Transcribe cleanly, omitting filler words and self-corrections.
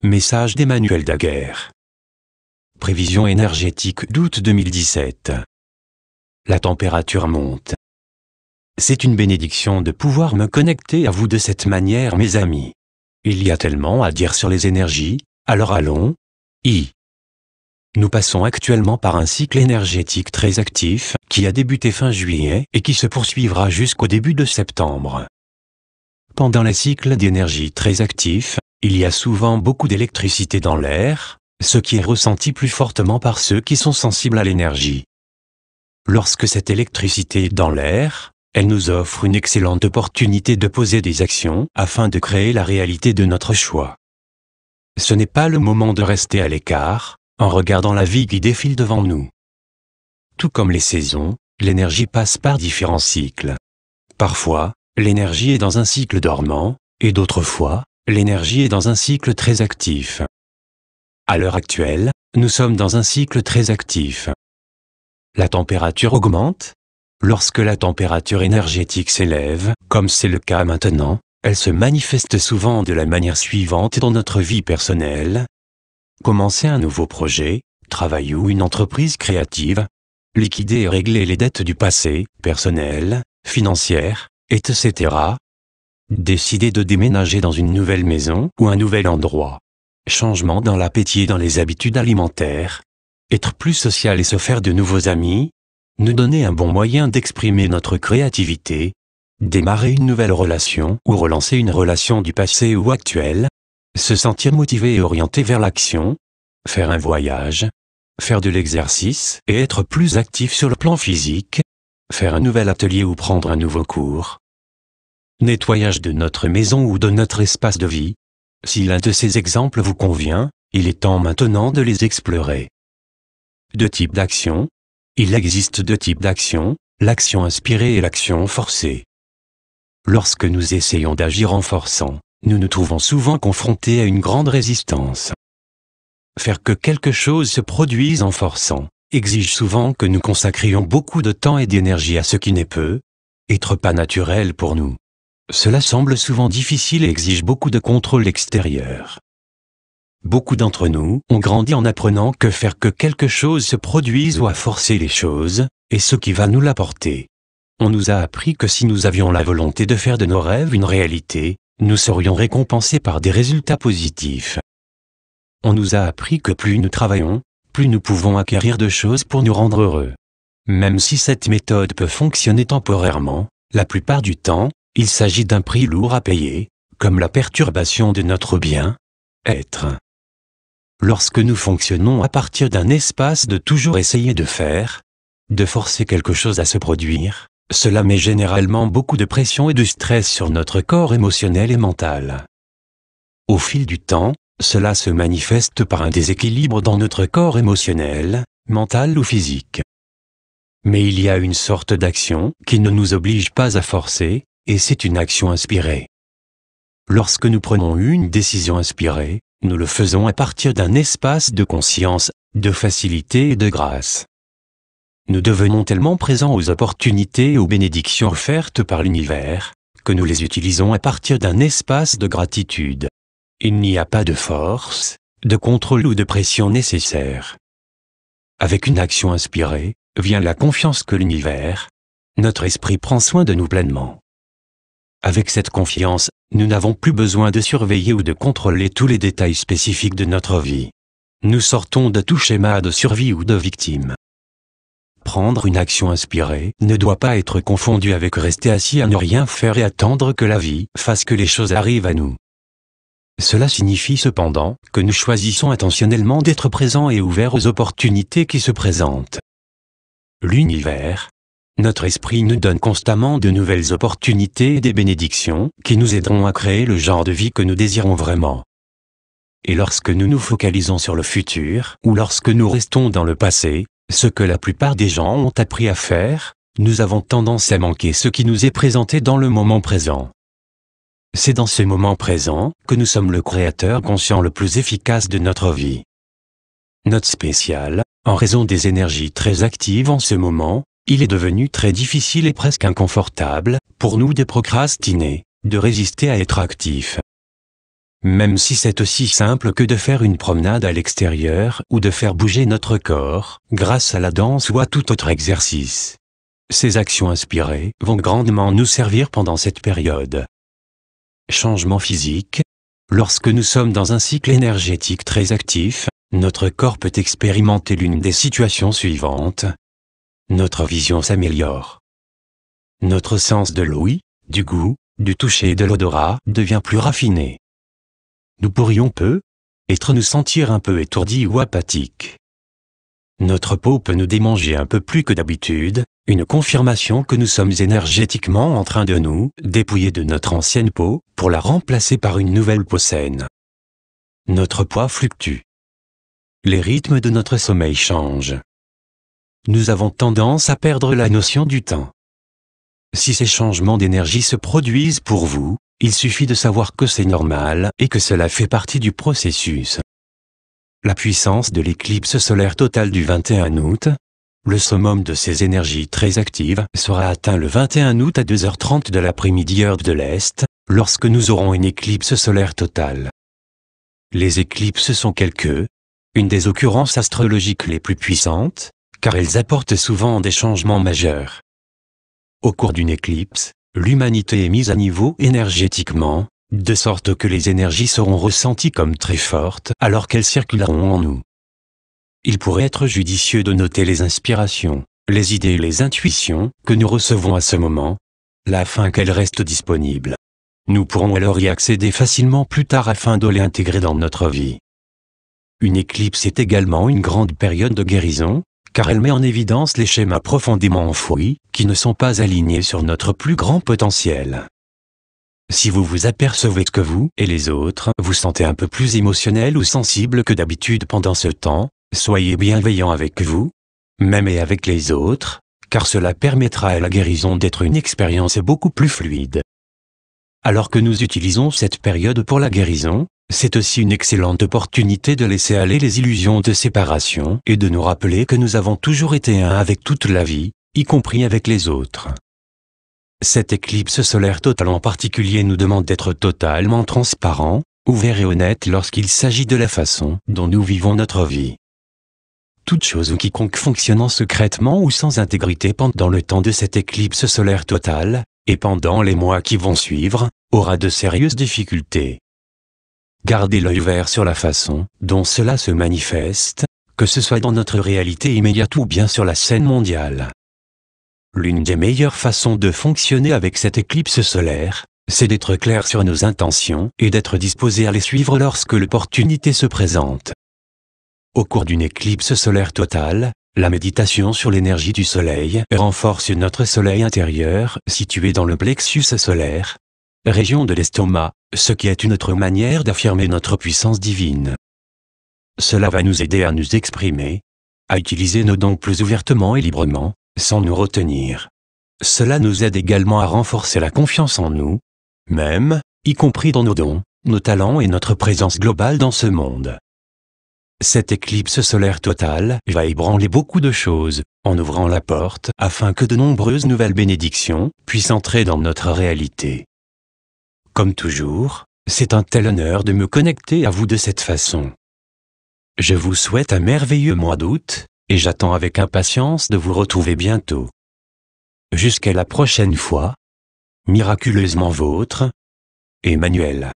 Message d'Emmanuel Daguerre. Prévision énergétique d'août 2017. La température monte. C'est une bénédiction de pouvoir me connecter à vous de cette manière, mes amis. Il y a tellement à dire sur les énergies, alors allons-y. Nous passons actuellement par un cycle énergétique très actif, qui a débuté fin juillet et qui se poursuivra jusqu'au début de septembre. Pendant les cycles d'énergie très actifs, il y a souvent beaucoup d'électricité dans l'air, ce qui est ressenti plus fortement par ceux qui sont sensibles à l'énergie. Lorsque cette électricité est dans l'air, elle nous offre une excellente opportunité de poser des actions afin de créer la réalité de notre choix. Ce n'est pas le moment de rester à l'écart, en regardant la vie qui défile devant nous. Tout comme les saisons, l'énergie passe par différents cycles. Parfois, l'énergie est dans un cycle dormant, et d'autres fois, l'énergie est dans un cycle très actif. À l'heure actuelle, nous sommes dans un cycle très actif. La température augmente. Lorsque la température énergétique s'élève, comme c'est le cas maintenant, elle se manifeste souvent de la manière suivante dans notre vie personnelle. Commencer un nouveau projet, travail ou une entreprise créative. Liquider et régler les dettes du passé, personnelles, financières, etc. Décider de déménager dans une nouvelle maison ou un nouvel endroit. Changement dans l'appétit et dans les habitudes alimentaires. Être plus social et se faire de nouveaux amis. Nous donner un bon moyen d'exprimer notre créativité. Démarrer une nouvelle relation ou relancer une relation du passé ou actuelle. Se sentir motivé et orienté vers l'action. Faire un voyage. Faire de l'exercice et être plus actif sur le plan physique. Faire un nouvel atelier ou prendre un nouveau cours. Nettoyage de notre maison ou de notre espace de vie. Si l'un de ces exemples vous convient, il est temps maintenant de les explorer. Deux types d'actions. Il existe deux types d'actions, l'action inspirée et l'action forcée. Lorsque nous essayons d'agir en forçant, nous nous trouvons souvent confrontés à une grande résistance. Faire que quelque chose se produise en forçant exige souvent que nous consacrions beaucoup de temps et d'énergie à ce qui n'est être pas naturel pour nous. Cela semble souvent difficile et exige beaucoup de contrôle extérieur. Beaucoup d'entre nous ont grandi en apprenant que faire que quelque chose se produise ou à forcer les choses, est ce qui va nous l'apporter. On nous a appris que si nous avions la volonté de faire de nos rêves une réalité, nous serions récompensés par des résultats positifs. On nous a appris que plus nous travaillons, plus nous pouvons acquérir de choses pour nous rendre heureux. Même si cette méthode peut fonctionner temporairement, la plupart du temps, il s'agit d'un prix lourd à payer, comme la perturbation de notre bien-être. Lorsque nous fonctionnons à partir d'un espace de toujours essayer de faire, de forcer quelque chose à se produire, cela met généralement beaucoup de pression et de stress sur notre corps émotionnel et mental. Au fil du temps, cela se manifeste par un déséquilibre dans notre corps émotionnel, mental ou physique. Mais il y a une sorte d'action qui ne nous oblige pas à forcer, et c'est une action inspirée. Lorsque nous prenons une décision inspirée, nous le faisons à partir d'un espace de conscience, de facilité et de grâce. Nous devenons tellement présents aux opportunités et aux bénédictions offertes par l'univers, que nous les utilisons à partir d'un espace de gratitude. Il n'y a pas de force, de contrôle ou de pression nécessaire. Avec une action inspirée, vient la confiance que l'univers, notre esprit prend soin de nous pleinement. Avec cette confiance, nous n'avons plus besoin de surveiller ou de contrôler tous les détails spécifiques de notre vie. Nous sortons de tout schéma de survie ou de victime. Prendre une action inspirée ne doit pas être confondu avec rester assis à ne rien faire et attendre que la vie fasse que les choses arrivent à nous. Cela signifie cependant que nous choisissons intentionnellement d'être présents et ouverts aux opportunités qui se présentent. L'univers, notre esprit nous donne constamment de nouvelles opportunités et des bénédictions qui nous aideront à créer le genre de vie que nous désirons vraiment. Et lorsque nous nous focalisons sur le futur, ou lorsque nous restons dans le passé, ce que la plupart des gens ont appris à faire, nous avons tendance à manquer ce qui nous est présenté dans le moment présent. C'est dans ce moment présent que nous sommes le créateur conscient le plus efficace de notre vie. Note spéciale, en raison des énergies très actives en ce moment, il est devenu très difficile et presque inconfortable, pour nous de procrastiner, de résister à être actifs. même si c'est aussi simple que de faire une promenade à l'extérieur ou de faire bouger notre corps, grâce à la danse ou à tout autre exercice. Ces actions inspirées vont grandement nous servir pendant cette période. Changement physique. Lorsque nous sommes dans un cycle énergétique très actif, notre corps peut expérimenter l'une des situations suivantes. Notre vision s'améliore. Notre sens de l'ouïe, du goût, du toucher et de l'odorat devient plus raffiné. Nous pourrions nous sentir un peu étourdis ou apathiques. Notre peau peut nous démanger un peu plus que d'habitude, une confirmation que nous sommes énergétiquement en train de nous dépouiller de notre ancienne peau pour la remplacer par une nouvelle peau saine. Notre poids fluctue. Les rythmes de notre sommeil changent. Nous avons tendance à perdre la notion du temps. Si ces changements d'énergie se produisent pour vous, il suffit de savoir que c'est normal et que cela fait partie du processus. La puissance de l'éclipse solaire totale du 21 août, le summum de ces énergies très actives sera atteint le 21 août à 2h30 de l'après-midi heure de l'Est, lorsque nous aurons une éclipse solaire totale. Les éclipses sont une des occurrences astrologiques les plus puissantes, car elles apportent souvent des changements majeurs. Au cours d'une éclipse, l'humanité est mise à niveau énergétiquement, de sorte que les énergies seront ressenties comme très fortes alors qu'elles circuleront en nous. Il pourrait être judicieux de noter les inspirations, les idées et les intuitions que nous recevons à ce moment, afin qu'elles restent disponibles. Nous pourrons alors y accéder facilement plus tard afin de les intégrer dans notre vie. Une éclipse est également une grande période de guérison, car elle met en évidence les schémas profondément enfouis, qui ne sont pas alignés sur notre plus grand potentiel. Si vous vous apercevez que vous et les autres vous sentez un peu plus émotionnel ou sensible que d'habitude pendant ce temps, soyez bienveillant avec vous, même et avec les autres, car cela permettra à la guérison d'être une expérience beaucoup plus fluide. Alors que nous utilisons cette période pour la guérison, c'est aussi une excellente opportunité de laisser aller les illusions de séparation et de nous rappeler que nous avons toujours été un avec toute la vie, y compris avec les autres. Cette éclipse solaire totale en particulier nous demande d'être totalement transparent, ouvert et honnête lorsqu'il s'agit de la façon dont nous vivons notre vie. Toute chose ou quiconque fonctionnant secrètement ou sans intégrité pendant le temps de cette éclipse solaire totale, et pendant les mois qui vont suivre, aura de sérieuses difficultés. Gardez l'œil vert sur la façon dont cela se manifeste, que ce soit dans notre réalité immédiate ou bien sur la scène mondiale. L'une des meilleures façons de fonctionner avec cette éclipse solaire, c'est d'être clair sur nos intentions et d'être disposé à les suivre lorsque l'opportunité se présente. Au cours d'une éclipse solaire totale, la méditation sur l'énergie du soleil renforce notre soleil intérieur situé dans le plexus solaire, région de l'estomac, ce qui est une autre manière d'affirmer notre puissance divine. Cela va nous aider à nous exprimer, à utiliser nos dons plus ouvertement et librement, sans nous retenir. Cela nous aide également à renforcer la confiance en nous, même, y compris dans nos dons, nos talents et notre présence globale dans ce monde. Cette éclipse solaire totale va ébranler beaucoup de choses, en ouvrant la porte afin que de nombreuses nouvelles bénédictions puissent entrer dans notre réalité. Comme toujours, c'est un tel honneur de me connecter à vous de cette façon. Je vous souhaite un merveilleux mois d'août, et j'attends avec impatience de vous retrouver bientôt. Jusqu'à la prochaine fois, miraculeusement vôtre, Emmanuel.